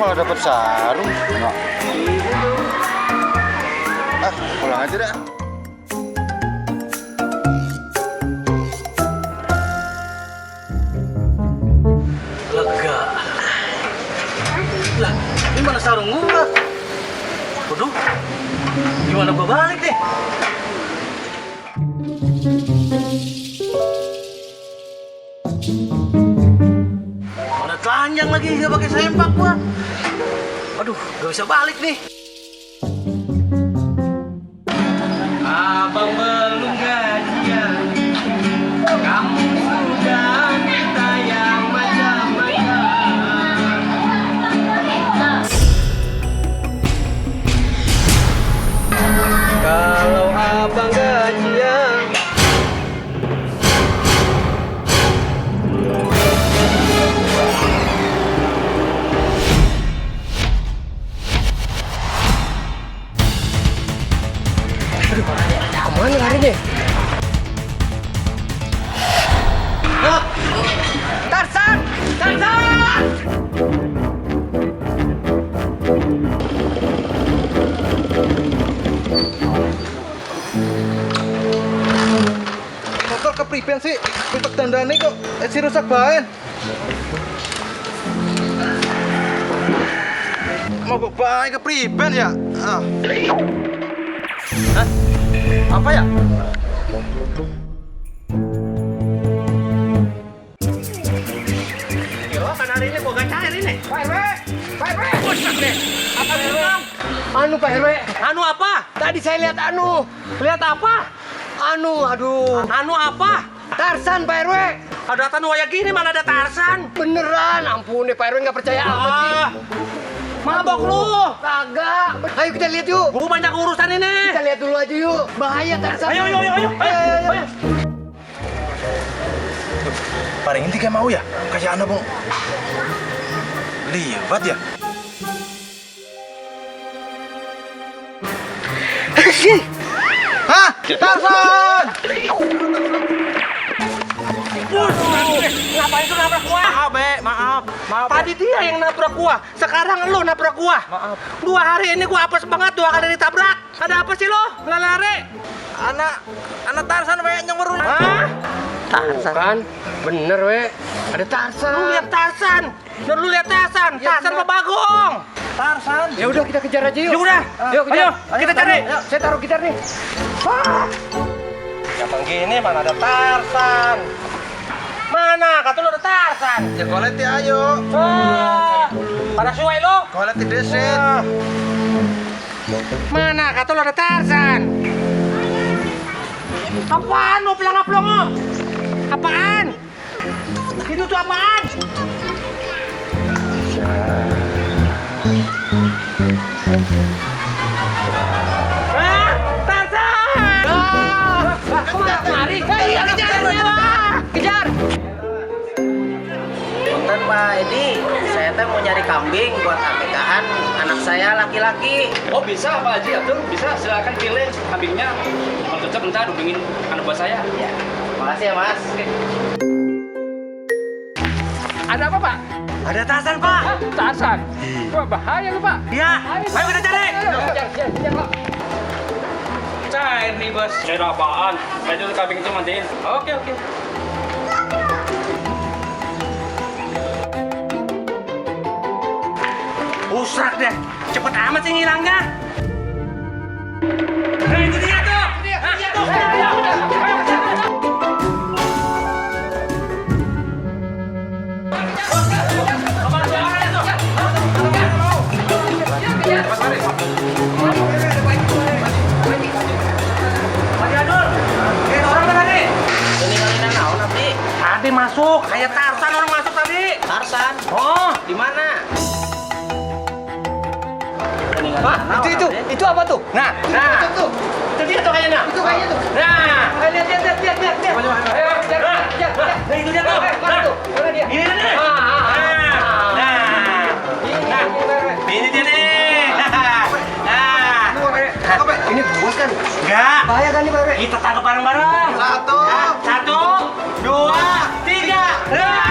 Malah dapat sarung. Nah. Pulang aja dah. Lega. Lah, ini mana sarung gua? Waduh, gimana gua balik nih? Mana telanjang lagi, gak pakai sempak gua. Aduh, gak bisa balik nih. Abang belum gajian, kamu sudah minta yang macam-macam. Kalau abang gajian, kemana larinya? Tarzan! Tarzan! Motor kepriben sih? Pitok dandane kok si rusak baen. Mau kok bae kepriben ya? Ah. Hah? Apa ya? Yo, kan hari ini gua gacain ini. Pak RW! Pak RW! Buset deh. Apa sih, Bang? Anu Pak RW, Anu apa? tadi saya lihat anu. Lihat apa? Aduh. Anu apa? Tarzan Pak RW. Ada tanu kayak gini mana ada Tarzan? Beneran, ampun nih Pak RW nggak percaya amat sih. Mabok lu. Kagak. Ayo kita lihat yuk. Gua banyak urusan ini. Kita lihat dulu aja yuk. Bahaya Tarzan. Ayo. Ayo. Paling inti kayak mau ya? Kayak anak bang. Libat ya? Hah? Tarzan! Ngapain tuh nabrak gua? Maaf. Tadi dia yang nabrak gua. Sekarang lu nabrak gua. Maaf. 2 hari ini gua apes banget 2 kali ditabrak. Ada apa sih lo? Lari. Anak Tarzan kayak nyengur. Hah? Tarzan kan? Bener we. Ada Tarzan. Lu lihat Tarzan. Lu lihat Tarzan. Tarzan mah bagong. Tarzan. Ya udah kita kejar aja yuk. Ya udah. Yuk kejar. Ayo, kita cari. Ayo, saya taruh gitar nih. Gampang gini mana ada Tarzan? Mana? Kata lu ada Tarzan. Ya kolet ya ayo. Pada suai lu. Kolet di deset. Mana? Kata lu ada Tarzan. Apaan lu pelangap-pelong lu? Apaan? Itu tuh apaan? Hah? Tarzan! Mari. Iya, kejar dia, Pak. Kejar. Punten Pak Edi, saya teh mau nyari kambing buat akikahan anak saya laki-laki. Oh bisa Pak Haji Abdul, bisa silakan pilih kambingnya. Kalau cocok ntar hubungin anak buah saya. Ya, makasih ya Mas. Ada apa Pak? Ada Tarzan, Pak. Tarzan. Wah bahaya lu Pak. Iya, ayo kita cari. Kejar Pak. Cair nih bos. Cair apaan? Saya dulu kambing itu mandiin. Oke. Usrak deh. Cepet amat sih ngilangnya. Nah, itu dia tuh. Dia tuh. masuk. Kayak Tarsan orang masuk tadi. Tarsan. Oh, Di mana? Itu apa tuh? nah. Itu dia tuh kayaknya. Itu kayaknya tuh. Nah. Lihat. Ayo, lihat. Nah, itu dia tuh. Mana tuh? Mana dia? Ini dia nih. Ini dia nih. Ini bos kan? Enggak. Bahaya kan nih, Pak RW? Kita tangkap bareng-bareng. Satu. Satu, dua, tiga.